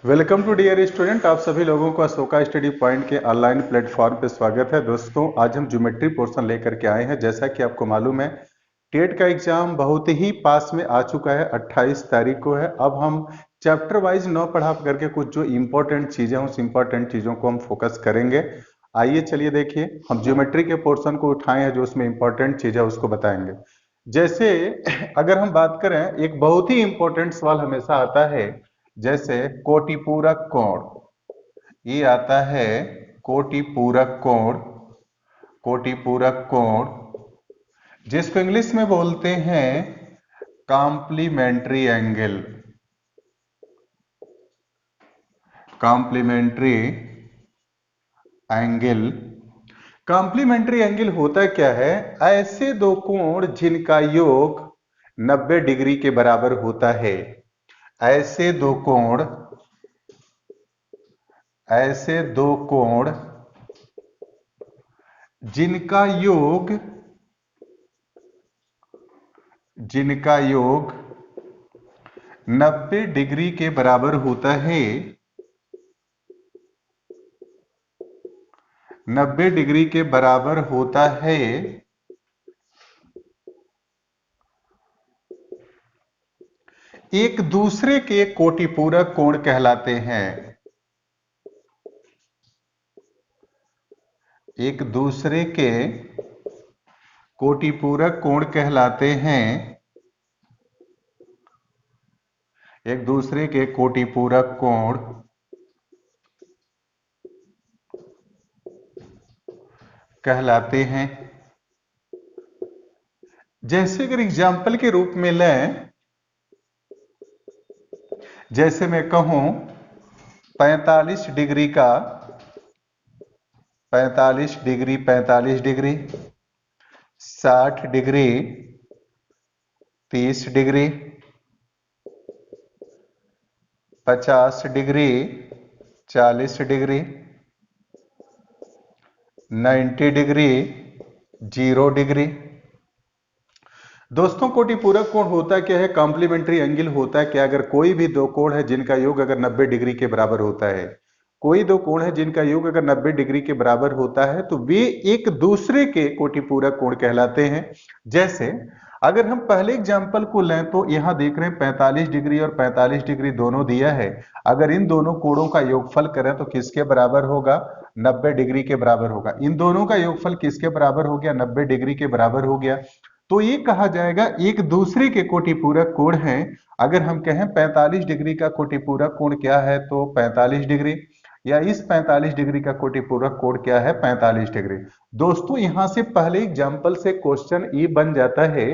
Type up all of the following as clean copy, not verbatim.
Welcome to dear student. आप सभी लोगों को अशोका स्टडी पॉइंट के ऑनलाइन प्लेटफॉर्म पे स्वागत है। दोस्तों, आज हम ज्योमेट्री पोर्शन लेकर के आए हैं। जैसा कि आपको मालूम है, टेट का एग्जाम बहुत ही पास में आ चुका है, 28 तारीख को है। अब हम चैप्टर वाइज न पढ़ा करके कुछ जो इंपॉर्टेंट चीजें, उस इंपॉर्टेंट चीजों को हम फोकस करेंगे। आइए चलिए देखिए, हम ज्योमेट्री के पोर्शन को उठाए हैं, जो उसमें इंपॉर्टेंट चीज है उसको बताएंगे। जैसे अगर हम बात करें, एक बहुत ही इंपॉर्टेंट सवाल हमेशा आता है, जैसे कोटिपूरक कोण। ये आता है कोटिपूरक कोण। कोटिपूरक कोण जिसको इंग्लिश में बोलते हैं complementary angle. Complementary angle. Complementary angle होता क्या है? ऐसे दो कोण जिनका योग 90 डिग्री के बराबर होता है। ऐसे दो कोण जिनका योग 90 डिग्री के बराबर होता है। 90 डिग्री के बराबर होता है। एक दूसरे के कोटिपूरक कोण कहलाते हैं। एक दूसरे के कोटिपूरक कोण कहलाते हैं। एक दूसरे के कोटिपूरक कोण कहलाते हैं। जैसे अगर एग्जाम्पल के रूप में लें, जैसे मैं कहूं 45 डिग्री का 45 degree 45 degree, 60 degree 30 degree, 50 degree 40 degree, 90 degree 0 degree. दोस्तों, कोटिपूरक कोण होता क्या है? कॉम्प्लीमेंट्री एंगल होता है क्या? अगर कोई भी दो कोण है जिनका योग अगर 90 डिग्री के बराबर होता है, कोई दो कोण है जिनका योग अगर 90 डिग्री के बराबर होता है, तो वे एक दूसरे के कोटिपूरक कोण कहलाते हैं। जैसे अगर हम पहले एग्जाम्पल को लें, तो यहां देख रहे हैं 45 डिग्री और 45 डिग्री दोनों दिया है। अगर इन दोनों कोणों का योगफल करें तो किसके बराबर होगा? 90 डिग्री के बराबर होगा। इन दोनों का योगफल किसके बराबर हो गया? 90 डिग्री के बराबर हो गया। तो ये कहा जाएगा एक दूसरे के कोटिपूरक कोण हैं। अगर हम कहें 45 डिग्री का कोटिपूरक कोण क्या है, तो 45 डिग्री, या इस 45 डिग्री का कोटिपूरक कोण क्या है? 45 डिग्री। दोस्तों, यहां से पहले एग्जाम्पल से क्वेश्चन ये बन जाता है।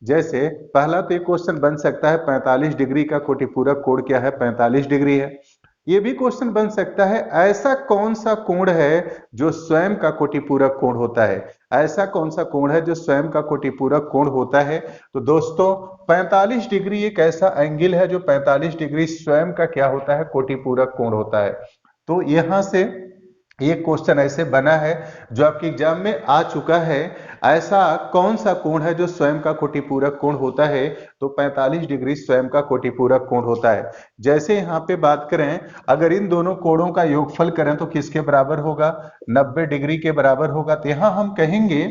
जैसे पहला तो एक क्वेश्चन बन सकता है 45 डिग्री का कोटिपूरक कोण क्या है? 45 डिग्री है। ये भी क्वेश्चन बन सकता है, ऐसा कौन सा कोण है जो स्वयं का कोटिपूरक कोण होता है? ऐसा कौन सा कोण है जो स्वयं का कोटिपूरक कोण होता है? तो दोस्तों, 45 डिग्री एक ऐसा एंगल है जो 45 डिग्री स्वयं का क्या होता है? कोटिपूरक कोण होता है। तो यहां से एक क्वेश्चन ऐसे बना है जो आपके एग्जाम में आ चुका है। ऐसा कौन सा कोण है जो स्वयं का कोटिपूरक कोण होता है? तो 45 डिग्री स्वयं का कोटिपूरक कोण होता है। जैसे यहाँ पे बात करें, अगर इन दोनों कोणों का योगफल करें तो किसके बराबर होगा? 90 डिग्री के बराबर होगा। तो यहां हम कहेंगे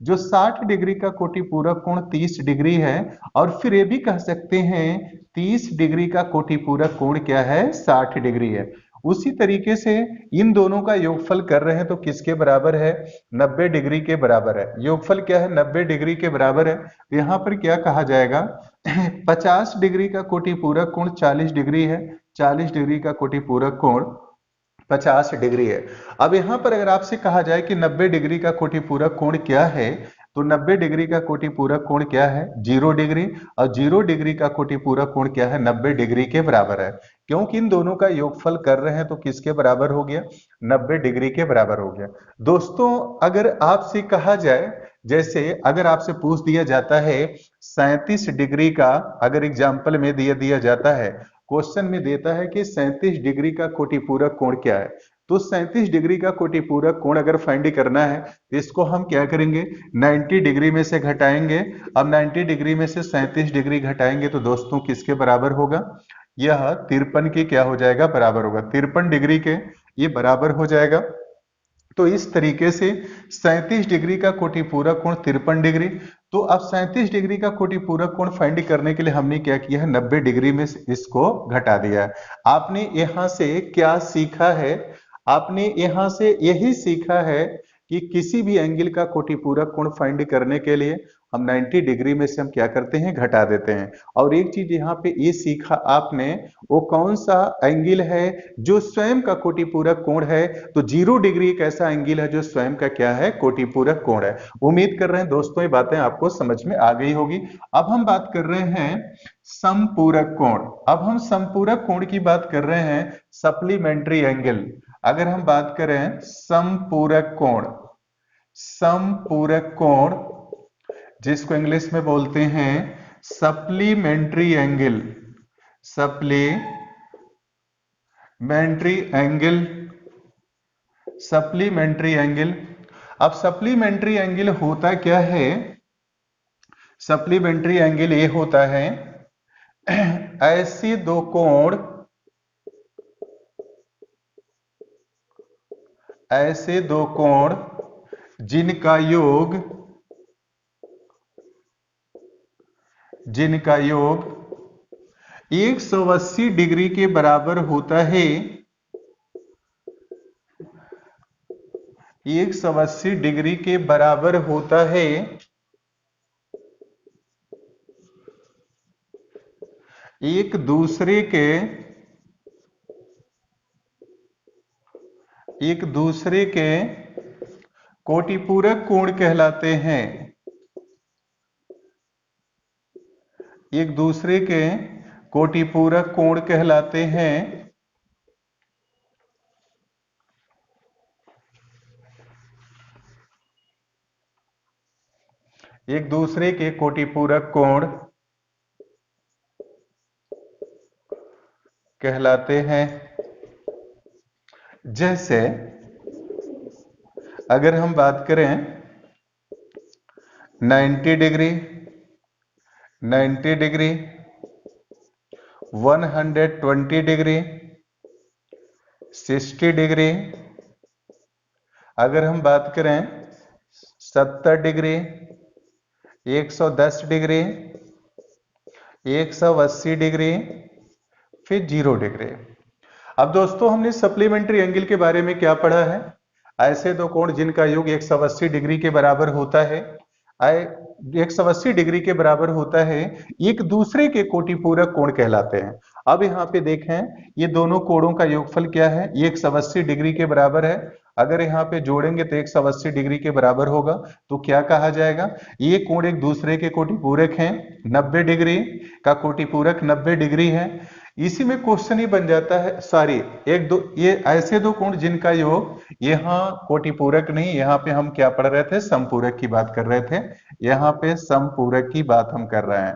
जो 60 डिग्री का कोटिपूरक कोण 30 डिग्री है, और फिर ये भी कह सकते हैं 30 डिग्री का कोटिपूरक कोण क्या है? 60 डिग्री है। उसी तरीके से इन दोनों का योगफल कर रहे हैं तो किसके बराबर है? 90 डिग्री के बराबर है। योगफल क्या है? 90 डिग्री के बराबर है। तो यहां पर क्या कहा जाएगा? 50 डिग्री का कोटिपूरक कोण 40 डिग्री है। 40 डिग्री का कोटिपूरक कोण 50 डिग्री है। अब यहां पर अगर आपसे कहा जाए कि 90 डिग्री का कोटिपूरक कोण क्या है, तो 90 डिग्री का कोटिपूरक कोण क्या है? 0 डिग्री। और 0 डिग्री का कोटिपूरक कोण क्या है? 90 डिग्री के बराबर है। क्योंकि इन दोनों का योगफल कर रहे हैं तो किसके बराबर हो गया? 90 डिग्री के बराबर हो गया। दोस्तों, अगर आपसे कहा जाए, जैसे अगर आपसे पूछ दिया जाता है 37 डिग्री का, अगर एग्जाम्पल में दिया जाता है, क्वेश्चन में देता है कि 37 डिग्री का कोटिपूरक कोण क्या है, तो 37 डिग्री का कोटिपूरक कोण अगर फाइंड करना है तो इसको हम क्या करेंगे? 90 डिग्री में से घटाएंगे। अब 90 डिग्री में से 37 डिग्री घटाएंगे तो दोस्तों किसके बराबर होगा? यह 53 के क्या हो जाएगा, बराबर होगा, 53 डिग्री के ये बराबर हो जाएगा। तो इस तरीके से 37 डिग्री का कोटिपूरक कोण 53 डिग्री। तो अब 37 डिग्री का कोटिपूरक कोण फाइंड करने के लिए हमने क्या किया है, 90 डिग्री में इसको घटा दिया है। आपने यहां से क्या सीखा है, आपने यहां से यही सीखा है कि किसी भी एंगल का कोटिपूरक कोण फाइंड करने के लिए हम 90 डिग्री में से हम क्या करते हैं, घटा देते हैं। और एक चीज यहाँ पे ये सीखा आपने, वो कौन सा एंगल है जो स्वयं का कोटिपूरक कोण है। तो 0 डिग्री एक ऐसा एंगल है जो स्वयं का क्या है, कोटिपूरक कोण है। उम्मीद कर रहे हैं दोस्तों ये बातें आपको समझ में आ गई होगी। अब हम बात कर रहे हैं समपूरक कोण। अब हम समपूरक कोण की बात कर रहे हैं, सप्लीमेंट्री एंगल। अगर हम बात करें समपूरक कोण, समपूरक कोण जिसको इंग्लिश में बोलते हैं supplementary angle, supplementary angle, supplementary angle. अब सप्लीमेंट्री एंगल होता क्या है, सप्लीमेंट्री एंगल ये होता है ऐसे दो कोण, ऐसे दो कोण जिनका योग, जिनका योग 180 डिग्री के बराबर होता है, 180 डिग्री के बराबर होता है, एक दूसरे के, एक दूसरे के कोटिपूरक कोण कहलाते हैं, एक दूसरे के कोटिपूरक कोण कहलाते हैं। एक दूसरे के कोटिपूरक कोण कहलाते हैं। जैसे अगर हम बात करें 90 डिग्री, 90 डिग्री, 120 डिग्री, 60 डिग्री, अगर हम बात करें 70 डिग्री, 110 डिग्री, 180 डिग्री, फिर 0 डिग्री। अब दोस्तों हमने सप्लीमेंट्री एंगल के बारे में क्या पढ़ा है, ऐसे दो कोण जिनका योग 180 डिग्री के बराबर होता है, 180 डिग्री के बराबर होता है, एक दूसरे के कोटिपूरक कोण कहलाते हैं। अब यहाँ पे देखें ये दोनों कोणों का योगफल क्या है, ये 180 डिग्री के बराबर है। अगर यहाँ पे जोड़ेंगे तो 180 डिग्री के बराबर होगा, तो क्या कहा जाएगा, ये कोण एक दूसरे के कोटिपूरक हैं। 90 डिग्री का कोटिपूरक 90 डिग्री है। इसी में क्वेश्चन ही बन जाता है, सॉरी एक दो, ये ऐसे दो कोण जिनका योग, यहाँ कोटिपूरक नहीं, यहाँ पे हम क्या पढ़ रहे थे, समपूरक की बात कर रहे थे। यहाँ पे समपूरक की बात हम कर रहे हैं,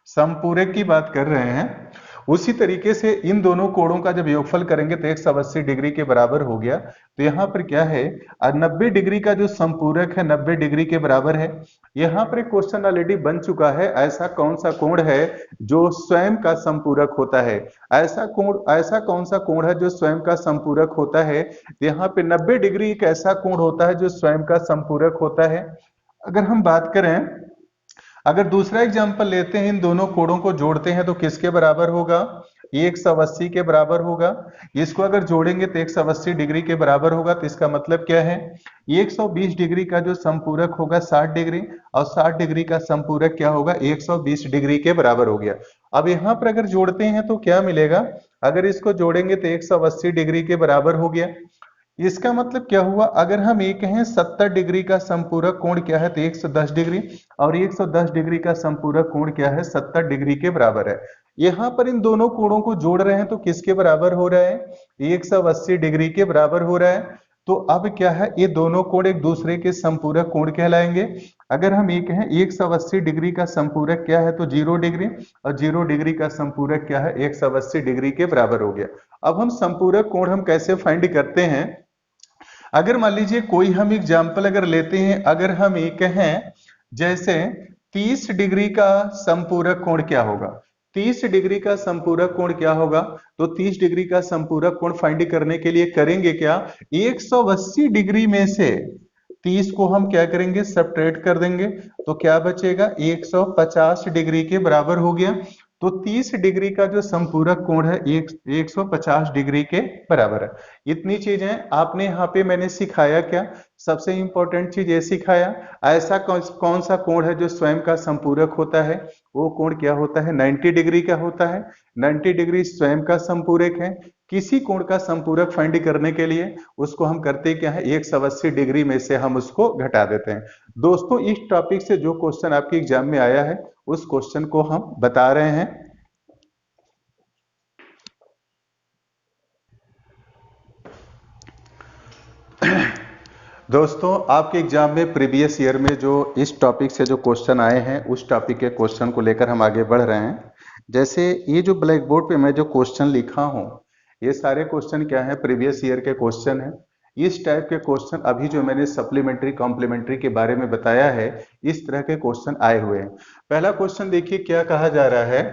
समपूरक की बात कर रहे हैं। उसी तरीके से इन दोनों कोणों का जब योगफल करेंगे तो 180 डिग्री के बराबर हो गया। तो यहाँ पर क्या है, 90 डिग्री का जो समपूरक है 90 डिग्री के बराबर है। यहाँ पर एक क्वेश्चन ऑलरेडी बन चुका है, ऐसा कौन सा कोण है जो स्वयं का समपूरक होता है, ऐसा कोण, ऐसा कौन सा कोण है जो स्वयं का समपूरक होता है। यहाँ पे 90 डिग्री एक ऐसा कोण होता है जो स्वयं का समपूरक होता है। अगर हम बात करें, अगर दूसरा एग्जांपल लेते हैं, इन दोनों कोणों को जोड़ते हैं तो किसके बराबर होगा, 180 के बराबर होगा। इसको अगर जोड़ेंगे तो 180 डिग्री के बराबर होगा। तो इसका मतलब क्या है, 120 डिग्री का जो समपूरक होगा 60 डिग्री, और 60 डिग्री का समपूरक क्या होगा, 120 डिग्री के बराबर हो गया। अब यहाँ पर अगर जोड़ते हैं तो क्या मिलेगा, अगर इसको जोड़ेंगे तो 180 डिग्री के बराबर हो गया। इसका मतलब क्या हुआ, अगर हम ये कहें 70 डिग्री का समपूरक कोण क्या है तो 110 डिग्री, और 110 डिग्री का समपूरक कोण क्या है, 70 डिग्री के बराबर है। यहां पर इन दोनों कोणों को जोड़ रहे हैं तो किसके बराबर हो रहा है, 180 डिग्री के बराबर हो रहा है। तो अब क्या है, ये दोनों कोण एक दूसरे के समपूरक कोण कहलाएंगे। अगर हम ये कहें 180 डिग्री का समपूरक क्या है तो 0 डिग्री, और 0 डिग्री का समपूरक क्या है, 180 डिग्री के बराबर हो गया। अब हम समपूरक कोण हम कैसे फाइंड करते हैं, अगर मान लीजिए कोई हम एग्जाम्पल अगर लेते हैं, अगर हम ये कहें जैसे 30 डिग्री का समपूरक कोण क्या होगा, 30 डिग्री का संपूरक कोण क्या होगा? तो 30 डिग्री का संपूरक कोण फाइंड करने के लिए करेंगे क्या, 180 डिग्री में से 30 को हम क्या करेंगे, सब्ट्रैक्ट कर देंगे, तो क्या बचेगा, 150 डिग्री के बराबर हो गया। तो 30 डिग्री का जो संपूरक कोण है 150 डिग्री के बराबर है। इतनी चीजें आपने यहाँ पे मैंने सिखाया क्या, सबसे इंपॉर्टेंट चीज ये सिखाया, ऐसा कौन सा कोण है जो स्वयं का संपूरक होता है, वो कोण क्या होता है, 90 डिग्री का होता है। 90 डिग्री स्वयं का संपूरक है। किसी कोण का संपूरक फाइंड करने के लिए उसको हम करते क्या है, 180 डिग्री में से हम उसको घटा देते हैं। दोस्तों इस टॉपिक से जो क्वेश्चन आपके एग्जाम में आया है उस क्वेश्चन को हम बता रहे हैं। दोस्तों आपके एग्जाम में प्रीवियस ईयर में जो इस टॉपिक से जो क्वेश्चन आए हैं उस टॉपिक के क्वेश्चन को लेकर हम आगे बढ़ रहे हैं। जैसे ये जो ब्लैक बोर्ड पे मैं जो क्वेश्चन लिखा हूं ये सारे क्वेश्चन क्या है, प्रीवियस ईयर के क्वेश्चन है। इस टाइप के क्वेश्चन अभी जो मैंने सप्लीमेंट्री कॉम्प्लीमेंट्री के बारे में बताया है इस तरह के क्वेश्चन आए हुए हैं। पहला क्वेश्चन देखिए क्या कहा जा रहा है,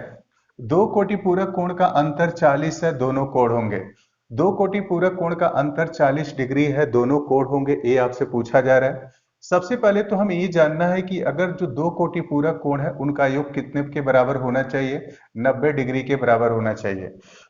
दो कोटि पूरक कोण का अंतर 40 है, दोनों कोण होंगे। दो कोटि पूरक कोण का अंतर 40 डिग्री है, दोनों कोण होंगे, ये आपसे पूछा जा रहा है। सबसे पहले तो हमें ये जानना है कि अगर जो दो कोटि पूरक कोण है उनका योग कितने के बराबर होना चाहिए, 90 डिग्री के बराबर होना चाहिए।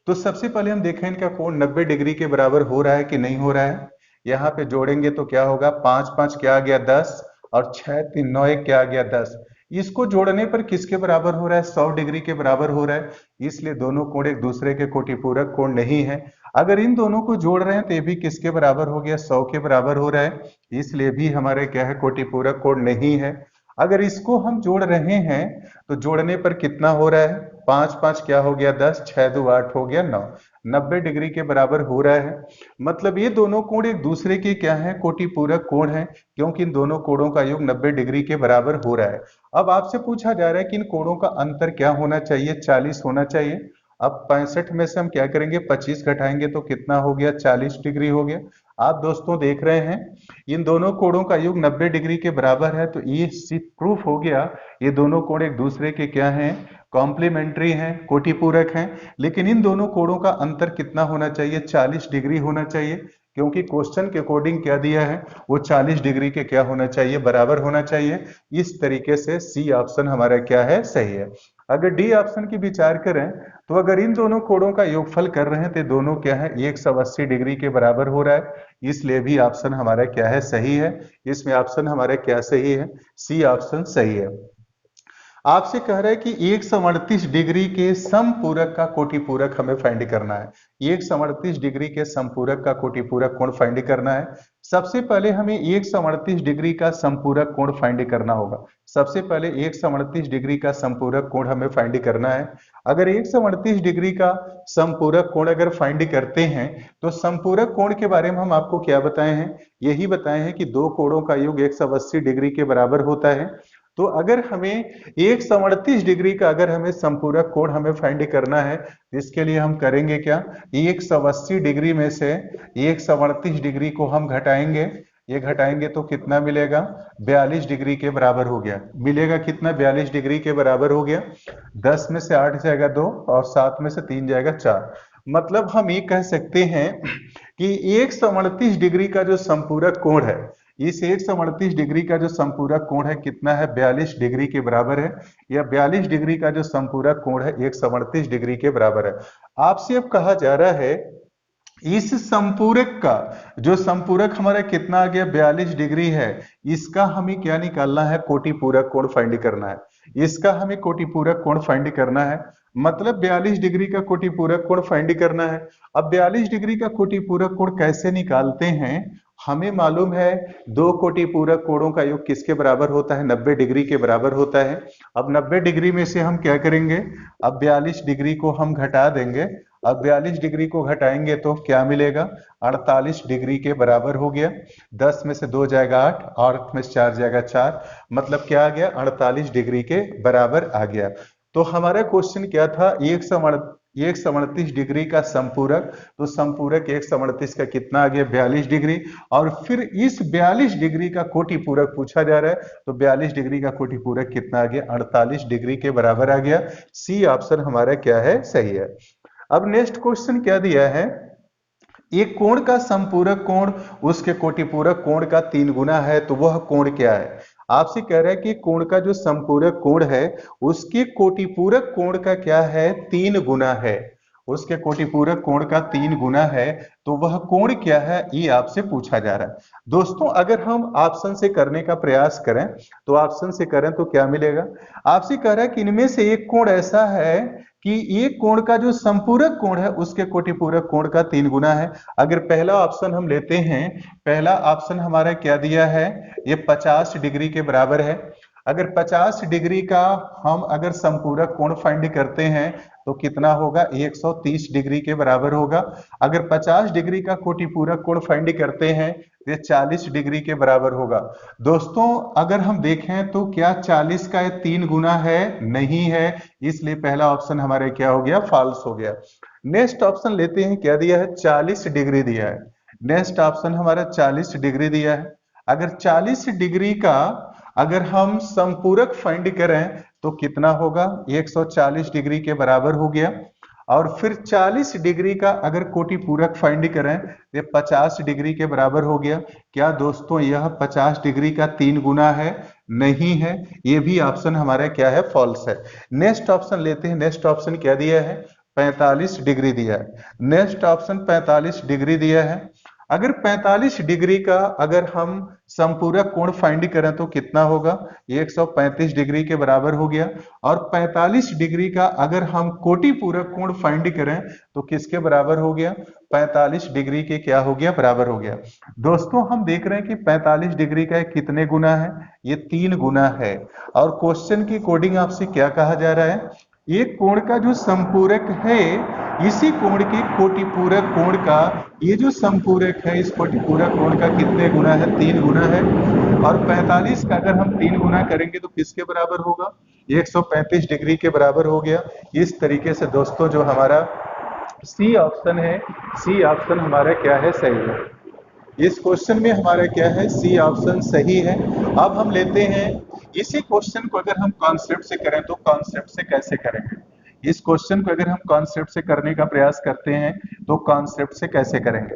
तो सबसे पहले हम देखें इनका कोण 90 डिग्री के बराबर हो रहा है कि नहीं हो रहा है। यहाँ पे जोड़ेंगे तो क्या होगा, 5 5 क्या आ गया 10 और 6 3 9 1 क्या आ गया 10। इसको जोड़ने पर किसके बराबर हो रहा है, 100 डिग्री के बराबर हो रहा है। इसलिए दोनों कोण एक दूसरे के कोटि पूरक कोण नहीं है। अगर इन दोनों को जोड़ रहे हैं तो ये भी किसके बराबर हो गया, 100 के बराबर हो रहा है, इसलिए भी हमारे क्या है, कोटि पूरक कोण नहीं है। अगर इसको हम जोड़ रहे हैं तो जोड़ने पर कितना हो रहा है, 5 5 क्या हो गया 10, 6 2 8 हो गया 9, 90 डिग्री के बराबर हो रहा है। मतलब ये दोनों कोण एक दूसरे के क्या है, कोटि पूरक कोण है, क्योंकि इन दोनों कोणों का योग 90 डिग्री के बराबर हो रहा है। अब आपसे पूछा जा रहा है कि इन कोणों का अंतर क्या होना चाहिए, 40 होना चाहिए। अब 65 में से हम क्या करेंगे, 25 घटाएंगे तो कितना हो गया, 40 डिग्री हो गया। आप दोस्तों देख रहे हैं इन दोनों कोणों का योग 90 डिग्री के बराबर है, तो ये प्रूफ हो गया ये दोनों कोण एक दूसरे के क्या हैं, कॉम्प्लीमेंट्री हैं, कोटि पूरक हैं। लेकिन इन दोनों कोणों का अंतर कितना होना चाहिए, 40 डिग्री होना चाहिए, क्योंकि क्वेश्चन के अकॉर्डिंग क्या दिया है, वो 40 डिग्री के क्या होना चाहिए, बराबर होना चाहिए। इस तरीके से सी ऑप्शन हमारा क्या है, सही है। अगर डी ऑप्शन की विचार करें तो अगर इन दोनों कोणों का योगफल कर रहे हैं तो दोनों क्या है, 180 डिग्री के बराबर हो रहा है, इसलिए भी ऑप्शन हमारा क्या है, सही है। इसमें ऑप्शन हमारा क्या सही है, सी ऑप्शन सही है। आपसे कह रहा है कि 138 डिग्री के समपूरक का कोटि पूरक हमें फाइंड करना है। 138 डिग्री के समपूरक का कोटि पूरक कोण फाइंड करना है। सबसे पहले हमें 138 डिग्री का समपूरक कोण फाइंड करना होगा। सबसे पहले 138 डिग्री का समपूरक कोण हमें फाइंड करना है। अगर 138 डिग्री का समपूरक कोण अगर फाइंड करते हैं तो समपूरक कोण के बारे में हम आपको क्या बताए हैं, यही बताए हैं कि दो कोणों का योग 180 डिग्री के बराबर होता है। तो अगर हमें 138 डिग्री का अगर हमें संपूरक कोण हमें फाइंड करना है, इसके लिए हम करेंगे क्या, 180 डिग्री में से 138 डिग्री को हम घटाएंगे। ये घटाएंगे तो कितना मिलेगा, 42 डिग्री के बराबर हो गया। मिलेगा कितना, 42 डिग्री के बराबर हो गया। 10 में से 8 जाएगा 2 और 7 में से 3 जाएगा 4। मतलब हम ये कह सकते हैं कि 138 डिग्री का जो संपूरक कोण है, इस 138 डिग्री का जो संपूरक कोण है कितना है, 42 डिग्री के बराबर है, या 42 डिग्री का जो संपूरक कोण है 138 डिग्री के बराबर है। आपसे अब कहा जा रहा है इस संपूरक का जो संपूरक हमारा कितना आ गया, 42 डिग्री है, इसका हमें क्या निकालना है, कोटि पूरक कोण फाइंड करना है। इसका हमें कोटि पूरक कोण फाइंड करना है, मतलब 42 डिग्री का कोटि पूरक कोण फाइंड करना है। अब 42 डिग्री का कोटि पूरक कोण कैसे निकालते हैं, हमें मालूम है दो कोटि पूरक कोणों का योग किसके बराबर होता है, 90 डिग्री के बराबर होता है। अब 90 डिग्री में से हम क्या करेंगे, अब 42 डिग्री को हम घटा देंगे। अब 42 डिग्री को घटाएंगे तो क्या मिलेगा, 48 डिग्री के बराबर हो गया। 10 में से 2 जाएगा 8 और 8 में से 4 जाएगा 4, मतलब क्या आ गया, 48 डिग्री के बराबर आ गया। तो हमारा क्वेश्चन क्या था, 138 डिग्री का संपूरक, तो संपूरक 138 का कितना आ गया 42 डिग्री। और फिर इस 42 डिग्री का कोटि पूरक पूछा जा रहा है, तो 42 डिग्री का कोटि पूरक कितना आ गया 48 डिग्री के बराबर आ गया। सी ऑप्शन हमारा क्या है सही है। अब नेक्स्ट क्वेश्चन क्या दिया है, एक कोण का संपूरक कोण उसके कोटिपूरक कोण का 3 गुना है, तो वह कोण क्या है। आपसे कह रहा है कि कोण का जो संपूरक कोण है उसके कोटिपूरक कोण का क्या है 3 गुना है, उसके कोटिपूरक कोण का 3 गुना है, तो वह कोण क्या है ये आपसे पूछा जा रहा है। दोस्तों अगर हम ऑप्शन से करने का प्रयास करें, तो ऑप्शन से करें तो क्या मिलेगा, आपसे कह रहा है कि इनमें से एक कोण ऐसा है कि एक कोण का जो संपूरक कोण है उसके कोटिपूरक कोण का 3 गुना है। अगर पहला ऑप्शन हम लेते हैं, पहला ऑप्शन हमारा क्या दिया है, ये 50 डिग्री के बराबर है। अगर 50 डिग्री का हम अगर संपूरक कोण फाइंड करते हैं तो कितना होगा 130 डिग्री के बराबर होगा। अगर 50 डिग्री का कोटिपूरक कोण फाइंड करते हैं तो ये 40 डिग्री के बराबर होगा। दोस्तों अगर हम देखें तो क्या 40 का ये 3 गुना है, नहीं है, इसलिए पहला ऑप्शन हमारे क्या हो गया फॉल्स हो गया। नेक्स्ट ऑप्शन लेते हैं, क्या दिया है 40 डिग्री दिया है। नेक्स्ट ऑप्शन हमारा 40 डिग्री दिया है। अगर 40 डिग्री का अगर हम संपूरक फाइंड करें तो कितना होगा 140 डिग्री के बराबर हो गया। और फिर 40 डिग्री का अगर कोटिपूरक फाइंड करें तो 50 डिग्री के बराबर हो गया। क्या दोस्तों यह 50 डिग्री का 3 गुना है, नहीं है, ये भी ऑप्शन हमारा क्या है फॉल्स है। नेक्स्ट ऑप्शन लेते हैं, नेक्स्ट ऑप्शन क्या दिया है 45 डिग्री दिया है। नेक्स्ट ऑप्शन 45 डिग्री दिया है। अगर 45 डिग्री का अगर हम संपूरक कोण फाइंड करें तो कितना होगा 135 डिग्री के बराबर हो गया। और 45 डिग्री का अगर हम कोटिपूरक कोण फाइंड करें तो किसके बराबर हो गया 45 डिग्री के क्या हो गया बराबर हो गया। दोस्तों हम देख रहे हैं कि 45 डिग्री का कितने गुना है, ये 3 गुना है। और क्वेश्चन की कोडिंग आपसे क्या कहा जा रहा है, एक कोण का जो संपूरक है इसी कोण के कोटिपूरक कोण का, ये जो संपूरक है इस कोटिपूरक कोण का कितने गुना है 3 गुना है। और 45 का अगर हम 3 गुना करेंगे तो किसके बराबर होगा 135 डिग्री के बराबर हो गया। इस तरीके से दोस्तों जो हमारा सी ऑप्शन है, सी ऑप्शन हमारा क्या है सही है। इस क्वेश्चन में हमारा क्या है सी ऑप्शन सही है। अब हम लेते हैं इसी क्वेश्चन को अगर हम कॉन्सेप्ट से करें तो कॉन्सेप्ट से कैसे करेंगे, इस क्वेश्चन को अगर हम कॉन्सेप्ट से करने का प्रयास करते हैं तो कॉन्सेप्ट से कैसे करेंगे।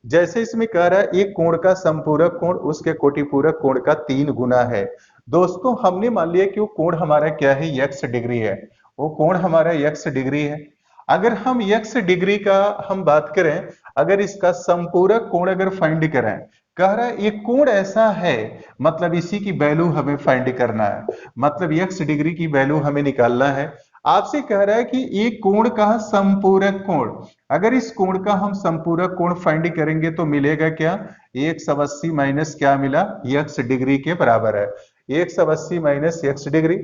जैसे इसमें कह रहा है एक कोण का संपूरक कोण उसके कोटिपूरक कोण का 3 गुना है। दोस्तों हमने मान लिया कि वो कोण हमारा क्या है x डिग्री है, वो कोण हमारा x डिग्री है। अगर हम x डिग्री का हम बात करें, अगर इसका संपूरक कोण अगर फाइंड करें, कह रहा है एक कोण ऐसा है, मतलब इसी की वैल्यू हमें फाइंड करना है, मतलब x डिग्री की वैल्यू हमें निकालना है। आपसे कह रहा है कि एक कोण का संपूरक कोण, अगर इस कोण का हम संपूरक कोण फाइंड करेंगे तो मिलेगा क्या 180 माइनस क्या मिला x डिग्री के बराबर है, 180 माइनस x डिग्री।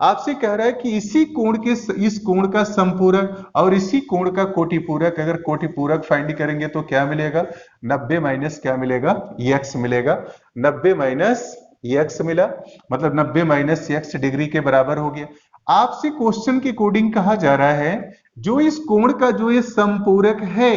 आपसे कह रहा है कि इसी कोण के इस कोण का संपूरक और इसी कोण का कोटिपूरक, अगर कोटिपूरक फाइंड करेंगे तो क्या मिलेगा 90 माइनस क्या मिलेगा x मिलेगा, 90 माइनस x मिला, मतलब 90 माइनस x डिग्री के बराबर हो गया। आपसे क्वेश्चन के कोडिंग कहा जा रहा है जो इस कोण का जो ये संपूरक है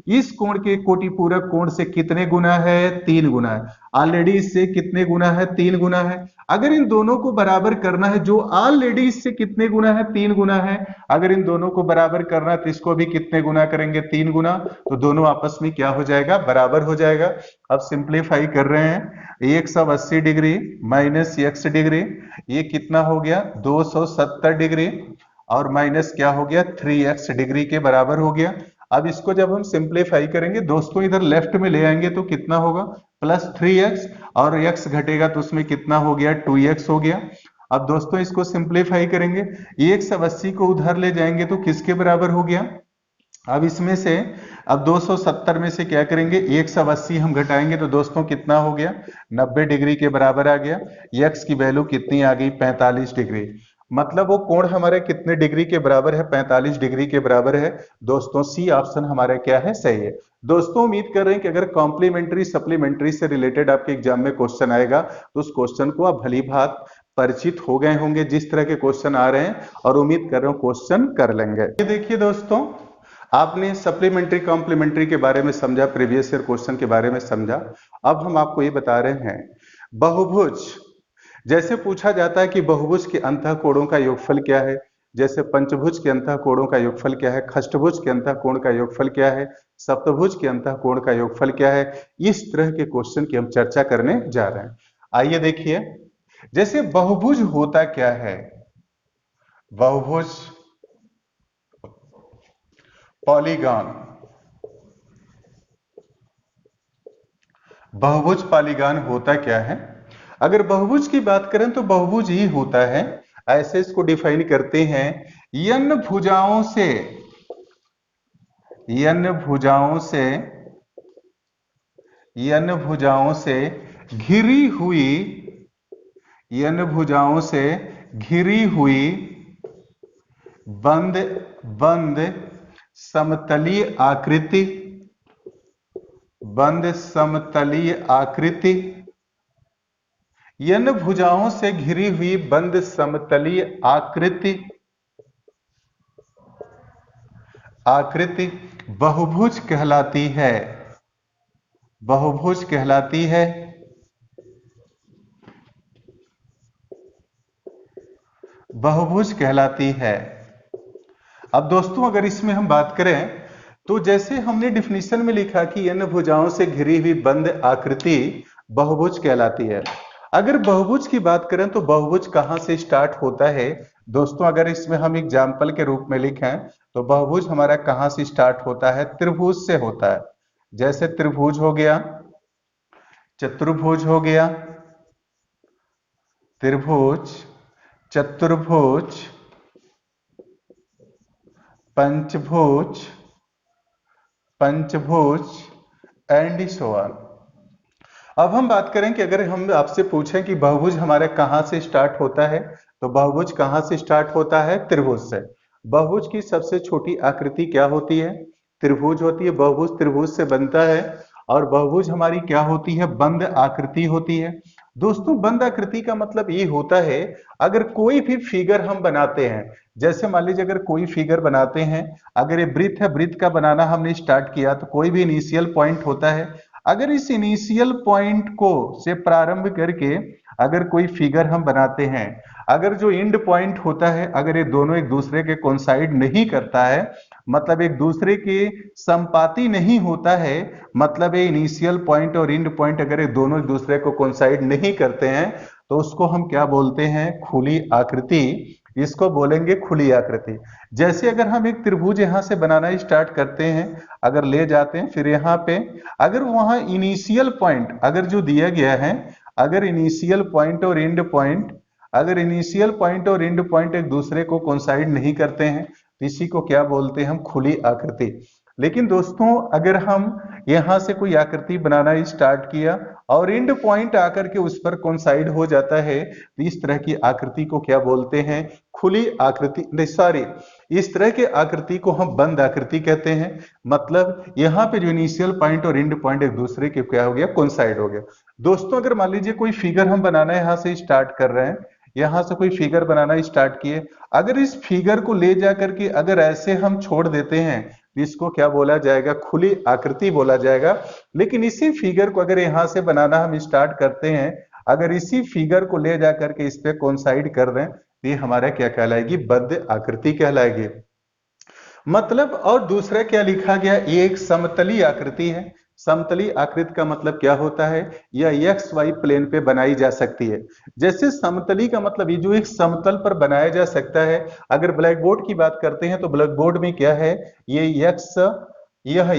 इस कोण के कोटिपूरक कोण से कितने गुना है 3 गुना है। ऑलरेडी इससे कितने गुना है 3 गुना है। अगर इन दोनों को बराबर करना है, जो ऑलरेडी इससे कितने गुना है 3 गुना है, अगर इन दोनों को बराबर करना है तो इसको भी कितने गुना करेंगे 3 गुना, तो दोनों आपस में क्या हो जाएगा बराबर हो जाएगा। अब सिंप्लीफाई कर रहे हैं 180 डिग्री माइनस x डिग्री, ये कितना हो गया 270 डिग्री, और माइनस क्या हो गया 3x डिग्री के बराबर हो गया। अब इसको जब हम सिंप्लीफाई करेंगे दोस्तों इधर लेफ्ट में ले आएंगे तो कितना होगा प्लस 3x, और x घटेगा तो उसमें कितना हो गया 2x हो गया। अब दोस्तों इसको सिंप्लीफाई करेंगे 180 को उधर ले जाएंगे तो किसके बराबर हो गया, अब इसमें से अब 270 में से क्या करेंगे 180 हम घटाएंगे तो दोस्तों कितना हो गया 90 डिग्री के बराबर आ गया। x की वैल्यू कितनी आ गई 45 डिग्री, मतलब वो कोण हमारे कितने डिग्री के बराबर है 45 डिग्री के बराबर है। दोस्तों सी ऑप्शन हमारा क्या है सही है। दोस्तों उम्मीद कर रहे हैं कि अगर कॉम्प्लीमेंट्री सप्लीमेंट्री से रिलेटेड आपके एग्जाम में क्वेश्चन आएगा तो उस क्वेश्चन को आप भली भांति परिचित हो गए होंगे जिस तरह के क्वेश्चन आ रहे हैं, और उम्मीद कर रहा हूं क्वेश्चन कर लेंगे। ये देखिए दोस्तों, आपने सप्लीमेंट्री कॉम्प्लीमेंट्री के बारे में समझा, प्रीवियस ईयर क्वेश्चन के बारे में समझा। अब हम आपको ये बता रहे हैं बहुभुज, जैसे पूछा जाता है कि बहुभुज के अंतःकोणों का योगफल क्या है, जैसे पंचभुज के अंतःकोणों का योगफल क्या है, खष्टभुज के अंतःकोण का योगफल क्या है, सप्तभुज के अंतःकोण का योगफल क्या है, इस तरह के क्वेश्चन की हम चर्चा करने जा रहे हैं। आइए देखिए, जैसे बहुभुज होता क्या है, बहुभुज पॉलीगॉन, बहुभुज पॉलीगॉन होता क्या है। अगर बहुभुज की बात करें तो बहुभुज ही होता है, ऐसे इसको डिफाइन करते हैं, n भुजाओं से, n भुजाओं से, n भुजाओं से घिरी हुई, n भुजाओं से घिरी हुई बंद बंद समतलीय आकृति, बंद समतलीय आकृति, n भुजाओं से घिरी हुई बंद समतलीय आकृति, आकृति बहुभुज कहलाती है, बहुभुज कहलाती है। बहुभुज कहलाती है। अब दोस्तों अगर इसमें हम बात करें तो जैसे हमने डिफिनीशन में लिखा कि n भुजाओं से घिरी हुई बंद आकृति बहुभुज कहलाती है। अगर बहुभुज की बात करें तो बहुभुज कहां से स्टार्ट होता है दोस्तों, अगर इसमें हम एग्जाम्पल के रूप में लिखें तो बहुभुज हमारा कहां से स्टार्ट होता है, त्रिभुज से होता है। जैसे त्रिभुज हो गया, चतुर्भुज हो गया, त्रिभुज, चतुर्भुज, पंचभुज, पंचभुज एंड सो ऑन। अब हम बात करें कि अगर हम आपसे पूछें कि बहुभुज हमारे कहां से स्टार्ट होता है, तो बहुभुज कहां से स्टार्ट होता है, त्रिभुज से। बहुभुज की सबसे छोटी आकृति क्या होती है, त्रिभुज होती है। बहुभुज त्रिभुज से बनता है, और बहुभुज हमारी क्या होती है, बंद आकृति होती है। दोस्तों बंद आकृति का मतलब ये होता है, अगर कोई भी फिगर हम बनाते हैं, जैसे मान लीजिए अगर कोई फिगर बनाते हैं, अगर ये वृत्त है, वृत्त का बनाना हमने स्टार्ट किया तो कोई भी इनिशियल पॉइंट होता है, अगर इस इनिशियल पॉइंट को से प्रारंभ करके अगर कोई फिगर हम बनाते हैं, अगर जो एंड पॉइंट होता है, अगर ये दोनों एक दूसरे के कोइंसाइड नहीं करता है, मतलब एक दूसरे के संपाती नहीं होता है, मतलब ये इनिशियल पॉइंट और एंड पॉइंट अगर ये दोनों एक दूसरे को कोइंसाइड नहीं करते हैं, तो उसको हम क्या बोलते हैं, खुली आकृति। इसको बोलेंगे खुली आकृति। जैसे अगर हम एक त्रिभुज यहां से बनाना स्टार्ट करते हैं, अगर ले जाते हैं, फिर यहाँ पे अगर वहां इनिशियल पॉइंट अगर जो दिया गया है, अगर इनिशियल पॉइंट और एंड पॉइंट, अगर इनिशियल पॉइंट और एंड पॉइंट एक दूसरे को कोइंसाइड नहीं करते हैं, तो इसी को क्या बोलते हैं हम, खुली आकृति। लेकिन दोस्तों अगर हम यहां से कोई आकृति बनाना स्टार्ट किया और एंड पॉइंट आकर के उस पर कोइंसाइड हो जाता है, तो इस तरह की आकृति को क्या बोलते हैं, खुली आकृति, नहीं सॉरी, इस तरह के आकृति को हम बंद आकृति कहते हैं। मतलब यहाँ पे जो इनिशियल पॉइंट और एंड पॉइंट एक दूसरे के क्या हो गया, कोइंसाइड हो गया। दोस्तों अगर मान लीजिए कोई फिगर हम बनाना यहाँ से स्टार्ट कर रहे हैं, यहां से कोई फिगर बनाना स्टार्ट किए, अगर इस फिगर को ले जा करके अगर ऐसे हम छोड़ देते हैं, इसको क्या बोला जाएगा, खुली आकृति बोला जाएगा। लेकिन इसी फिगर को अगर यहां से बनाना हम स्टार्ट करते हैं, अगर इसी फिगर को ले जा करके इस पे कोइंसाइड कर दें, तो ये हमारा क्या कहलाएगी, बद्ध आकृति कहलाएगी। मतलब और दूसरा क्या लिखा गया, ये एक समतली आकृति है। समतली आकृति का मतलब क्या होता है, यह एक्स वाई प्लेन पे बनाई जा सकती है। जैसे समतली का मतलब ये जो एक समतल पर बनाया जा सकता है। अगर ब्लैक बोर्ड की बात करते हैं तो ब्लैक बोर्ड में क्या है, ये एक्स, यह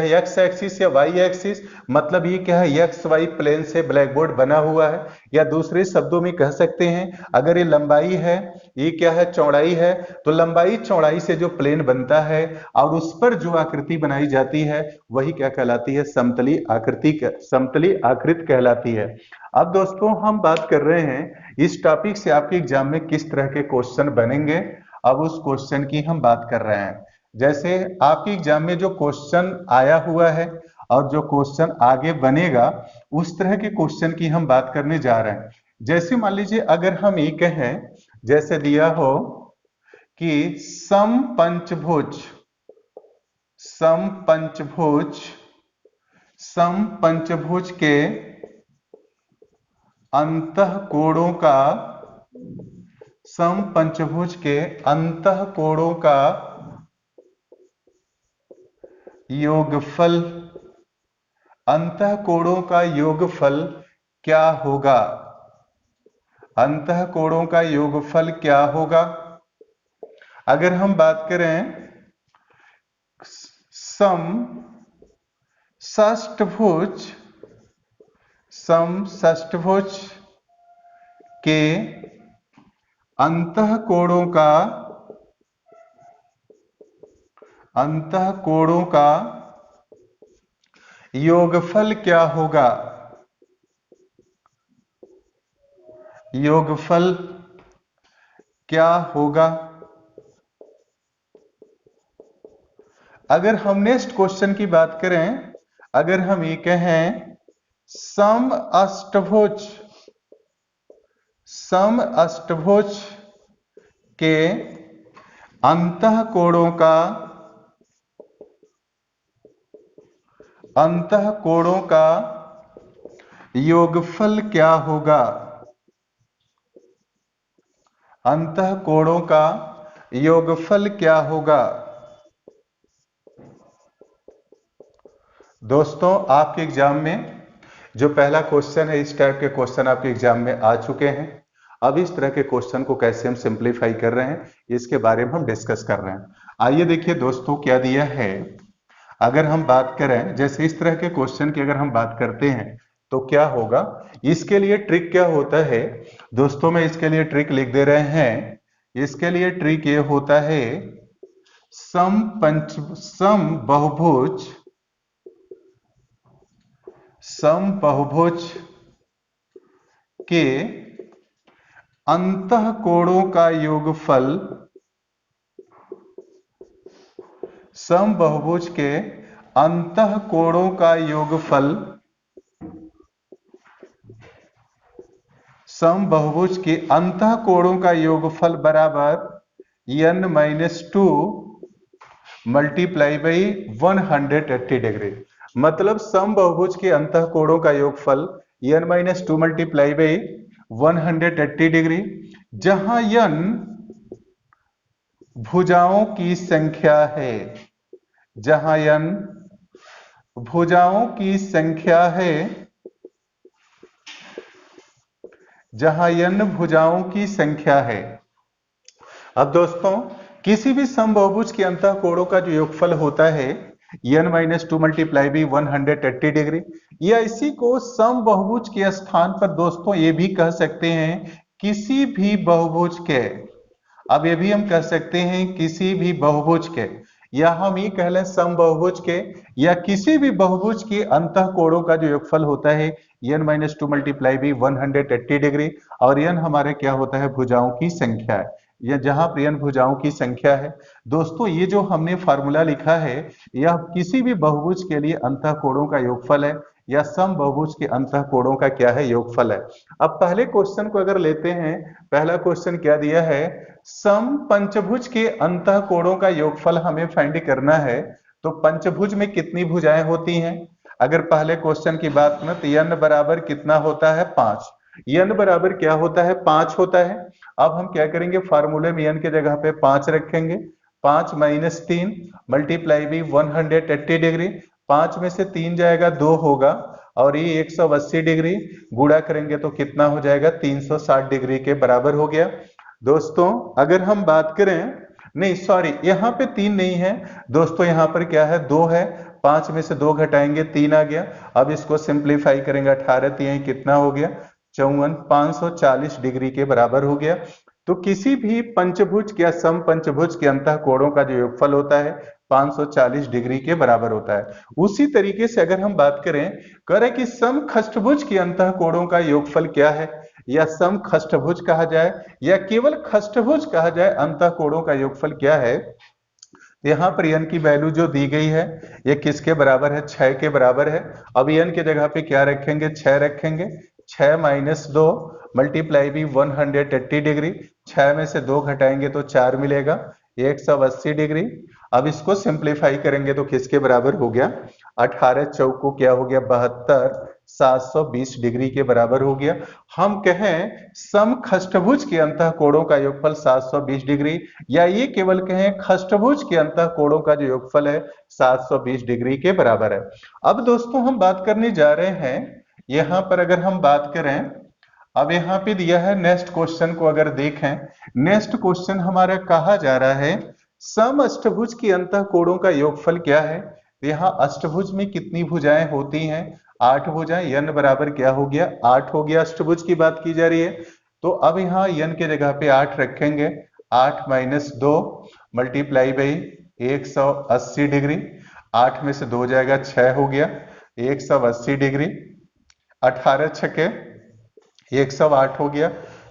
एक्स एक्सिस या वाई एक्सिस, मतलब ये क्या है, एक्स वाई प्लेन से ब्लैक बोर्ड बना हुआ है। या दूसरे शब्दों में कह सकते हैं, अगर ये लंबाई है, ये क्या है, चौड़ाई है, तो लंबाई चौड़ाई से जो प्लेन बनता है और उस पर जो आकृति बनाई जाती है, वही क्या कहलाती है, समतली आकृति, समतली आकृति कहलाती है। अब दोस्तों हम बात कर रहे हैं इस टॉपिक से आपके एग्जाम में किस तरह के क्वेश्चन बनेंगे, अब उस क्वेश्चन की हम बात कर रहे हैं। जैसे आपके एग्जाम में जो क्वेश्चन आया हुआ है और जो क्वेश्चन आगे बनेगा, उस तरह के क्वेश्चन की हम बात करने जा रहे हैं। जैसे मान लीजिए अगर हम ये कहें, जैसे दिया हो कि समपंचभुज, समपंचभुज, समपंचभुज के अंतःकोणों का, समपंचभुज के अंतःकोणों का योगफल, अंतःकोणों का योगफल क्या होगा? अंतःकोणों का योगफल क्या होगा? अगर हम बात करें सम षष्ठभुज, समषष्ठभुज के अंतःकोणों का, अंतःकोणों का योगफल क्या होगा? योगफल क्या होगा? अगर हम नेक्स्ट क्वेश्चन की बात करें, अगर हम ये कहें सम अष्टभुज, सम अष्टभुज के अंतःकोणों का, अंतःकोणों का योगफल क्या होगा? अंतःकोणों का योगफल क्या होगा? दोस्तों आपके एग्जाम में जो पहला क्वेश्चन है, इस टाइप के क्वेश्चन आपके एग्जाम में आ चुके हैं। अब इस तरह के क्वेश्चन को कैसे हम सिंप्लीफाई कर रहे हैं, इसके बारे में हम डिस्कस कर रहे हैं। आइए देखिए दोस्तों क्या दिया है। अगर हम बात करें, जैसे इस तरह के क्वेश्चन की अगर हम बात करते हैं तो क्या होगा, इसके लिए ट्रिक क्या होता है दोस्तों, मैं इसके लिए ट्रिक लिख दे रहे हैं। इसके लिए ट्रिक ये होता है सम बहुभुज, समबहुभुज के अंतःकोणों का योगफल, समबहुभुज के अंतःकोणों का योगफल, समबहुभुज के अंतःकोणों का योगफल बराबर n-2 मल्टीप्लाई बाई 180 डिग्री। मतलब समबहुभुज के अंतःकोणों का योगफल n-2 मल्टीप्लाई बाई 180 डिग्री, जहां n भुजाओं की संख्या है, जहां n भुजाओं की संख्या है, जहां n भुजाओं की संख्या है। अब दोस्तों किसी भी समबहुभुज के अंतःकोणों का जो योगफल होता है n-2 मल्टीप्लाई बाई 180 डिग्री, या इसी को समबहुभुज के स्थान पर दोस्तों ये भी कह सकते हैं किसी भी बहुभुज के, अब ये भी हम कह सकते हैं किसी भी बहुभुज के, या हम ये कह लें समबहुभुज के, या किसी भी बहुभुज के अंतःकोणों का जो योगफल होता है n-2 मल्टीप्लाई बाई 180 डिग्री, और n हमारे क्या होता है, भुजाओं की संख्या है, या जहां पर n भुजाओं की संख्या है। दोस्तों ये जो हमने फार्मूला लिखा है यह किसी भी बहुभुज के लिए अंतःकोणों का योगफल है, या समबहुभुज के अंतःकोणों का क्या है, योगफल है। अब पहले क्वेश्चन को अगर लेते हैं, पहला क्वेश्चन क्या दिया है, सम पंचभुज के अंतःकोणों का योगफल हमें फाइंड करना है। तो पंचभुज में कितनी भुजाएं होती हैं? अगर पहले क्वेश्चन की बात करें तो n बराबर कितना होता है, 5। n बराबर क्या होता है, 5 होता है। अब हम क्या करेंगे, फार्मूले में n के जगह पे 5 रखेंगे, 5 - 3 मल्टीप्लाई बाई 180 डिग्री, 5 में से 3 जाएगा 2 होगा, और ये 180 डिग्री गुणा करेंगे तो कितना हो जाएगा, 360 डिग्री के बराबर हो गया। दोस्तों अगर हम बात करें, नहीं सॉरी यहाँ पे 3 नहीं है दोस्तों, यहाँ पर क्या है, 2 है, 5 में से 2 घटाएंगे 3 आ गया। अब इसको सिंप्लीफाई करेंगे, 18 3 कितना हो गया, 54, 540 डिग्री के बराबर हो गया। तो किसी भी पंचभुज या समपंचभुज के अंतःकोणों का जो योगफल होता है 540 डिग्री के बराबर होता है। उसी तरीके से अगर हम बात करें, कह रहे कि समखष्टभुज के अंतःकोणों का योगफल क्या है, या समखष्टभुज कहा जाए या केवल खष्टभुज कहा जाए, अंतःकोणों का योगफल क्या है। यहाँ पर n की वैल्यू जो दी गई है ये किसके बराबर है, 6 के बराबर है। अब n के जगह पे क्या रखेंगे, 6 रखेंगे। 6 माइनस 2 मल्टीप्लाई भी 180 डिग्री, 6 में से 2 घटाएंगे तो 4 मिलेगा, 180 डिग्री। अब इसको सिंप्लीफाई करेंगे तो किसके बराबर हो गया, 18 चौको क्या हो गया 72, 720 डिग्री के बराबर हो गया। हम कहें समखष्टभुज के अंतः कोणों का योगफल 720 डिग्री, या ये केवल कहें खष्टभुज के अंतः कोणों का जो योगफल है 720 डिग्री के बराबर है। अब दोस्तों हम बात करने जा रहे हैं, यहां पर अगर हम बात करें, अब यहां पे दिया है नेक्स्ट क्वेश्चन को अगर देखें, नेक्स्ट क्वेश्चन हमारा कहा जा रहा है सम अष्टभुज की अंतः कोणों का योगफल क्या है। यहाँ अष्टभुज में कितनी भुजाएं होती हैं, 8 भुजाएं, n बराबर क्या हो गया 8 हो गया, अष्टभुज की बात की जा रही है। तो अब यहाँ n के जगह पे 8 रखेंगे, 8 माइनस 2 मल्टीप्लाई बाई 180 डिग्री, 8 में से 2 जाएगा 6 हो गया, 180 डिग्री, 18 छके 108 हो गया,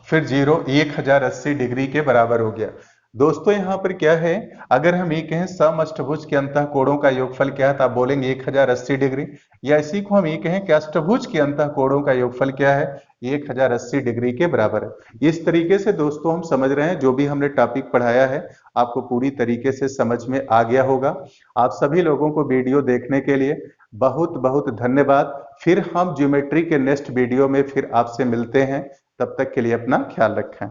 फिर 0 1080 डिग्री के बराबर हो गया। दोस्तों यहां पर क्या है, अगर हम ये कहें समअष्टभुज के अंतः कोणों का योगफल क्या है तो आप बोलेंगे 1080 डिग्री, या इसी को हम ये कहें कि अष्टभुज के अंतः कोणों का योगफल क्या है 1080 डिग्री के बराबर है। इस तरीके से दोस्तों हम समझ रहे हैं जो भी हमने टॉपिक पढ़ाया है आपको पूरी तरीके से समझ में आ गया होगा। आप सभी लोगों को वीडियो देखने के लिए बहुत बहुत धन्यवाद। फिर हम ज्योमेट्री के नेक्स्ट वीडियो में फिर आपसे मिलते हैं, तब तक के लिए अपना ख्याल रखें।